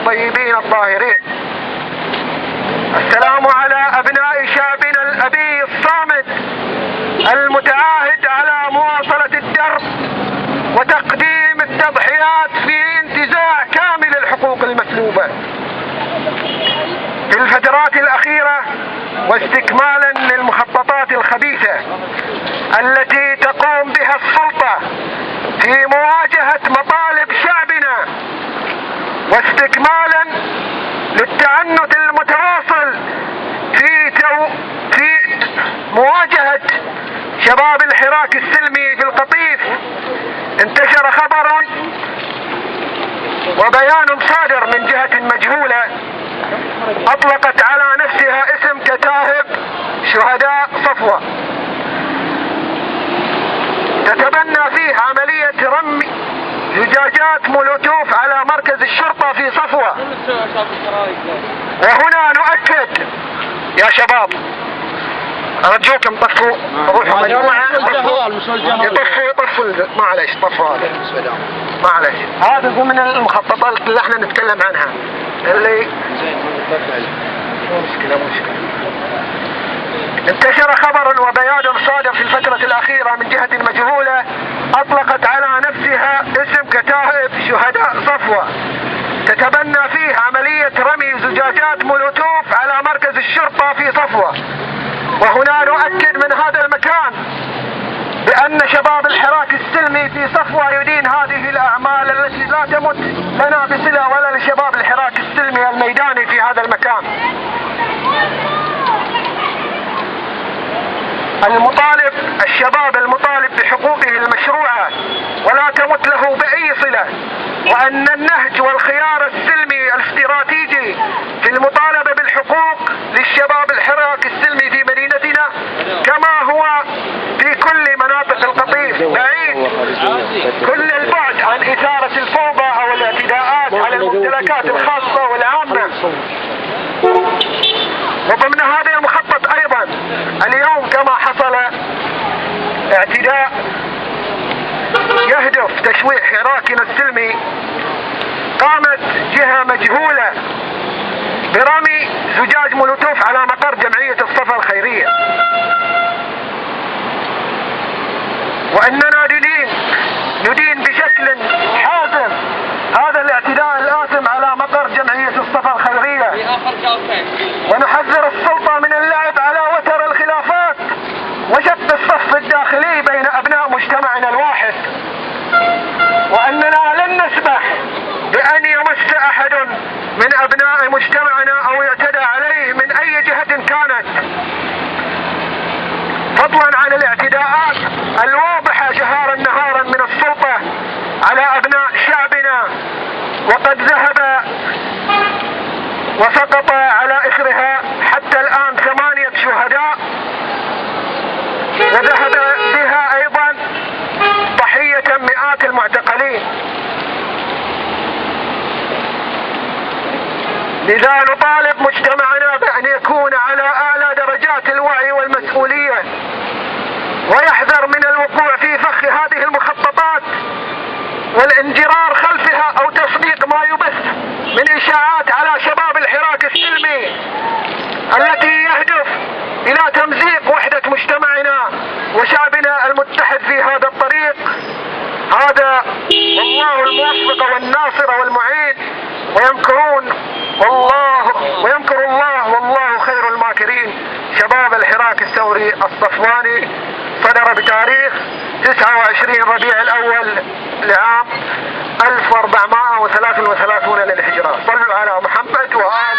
الطيبين الطاهرين. السلام على أبناء شعبنا الأبي الصامد المتعاهد على مواصلة الدرب وتقديم التضحيات في انتزاع كامل الحقوق المسلوبة في الفترات الأخيرة، واستكمالا للمخططات الخبيثة التي تقوم بها السلطة في مواجهة مطالب شعبنا، واستكمالا للتعنت المتواصل في مواجهة شباب الحراك السلمي في القطيف، انتشر خبر وبيان صادر من جهة مجهولة أطلقت على نفسها اسم كتائب شهداء صفوة، تتبنى فيه عملية رمي زجاجات مولوتوف على مركز الشرطة في صفوة. وهنا نؤكد يا شباب، أرجوكم طفوا روحوا مجموعة، طفوا معلش، طفوا هذا معلش، هذا ضمن المخططات اللي احنا نتكلم عنها اللي مشكلة. انتشر خبر وبيان صادر في الفترة الأخيرة من جهة مجهولة أطلقت على نفسها اسم كتائب شهداء صفوة، تتبنى فيه عملية رمي زجاجات مولوتوف على مركز الشرطة في صفوة. وهنا نؤكد من هذا المكان بأن شباب الحراك السلمي في صفوة يدين هذه الأعمال التي لا تمت لنا بصلة ولا لشباب الحراك السلمي الميداني في هذا المكان. الشباب المطالب بحقوقه المشروعة ولا تمت له بأي صلة، وأن النهج والخيار السلمي الاستراتيجي في المطالبة بالحقوق للشباب الحراك السلمي في مدينتنا كما هو في كل مناطق القطيف بعيد كل البعد عن إثارة الفوضى أو الاعتداءات على الممتلكات الخاصة والعامة. وضمن هذا المخطط أيضا اليوم كما حصل اعتداء يهدف تشويه حراكنا السلمي، قامت جهة مجهولة برمي زجاج مولوتوف على مقر جمعية الصفا الخيرية، وأننا ندين بشكل حازم هذا الاعتداء الآثم على مقر جمعية الصفا الخيرية، ونحذر السلطة من اللعب على وتر الخلافات وشق الصف الداخلي بين أبناء مجتمعنا الواحد، وأننا لن نسمح بأن يمس أحد من أبناء مجتمعنا أو يعتدى عليه من أي جهة كانت، فضلا عن الاعتداءات الواضحة جهارا نهارا من السلطة على أبناء شعبنا، وقد ذهب وسقط على إثرها حتى الآن 8 شهداء، وذهب بها أيضا ضحية مئات المعتقلين. لذا نطالب مجتمعنا بأن يكون على أعلى درجات الوعي والمسؤولية، ويحذر من الوقوع في فخ هذه المخططات والانجرار خلفها أو تصديق ما يبث من إشاعات على شباب الحراك السلمي التي يهدف إلى تمزيق وحدة مجتمعنا وشعبنا المتحد في هذا الطريق. هذا والله الموفق والناصر والمعين، ويمكر الله والله خير الماكرين. شباب الحراك الثوري الصفواني، صدر بتاريخ 29 ربيع الأول لعام 1433 للهجرة. صلوا على محمد وآله.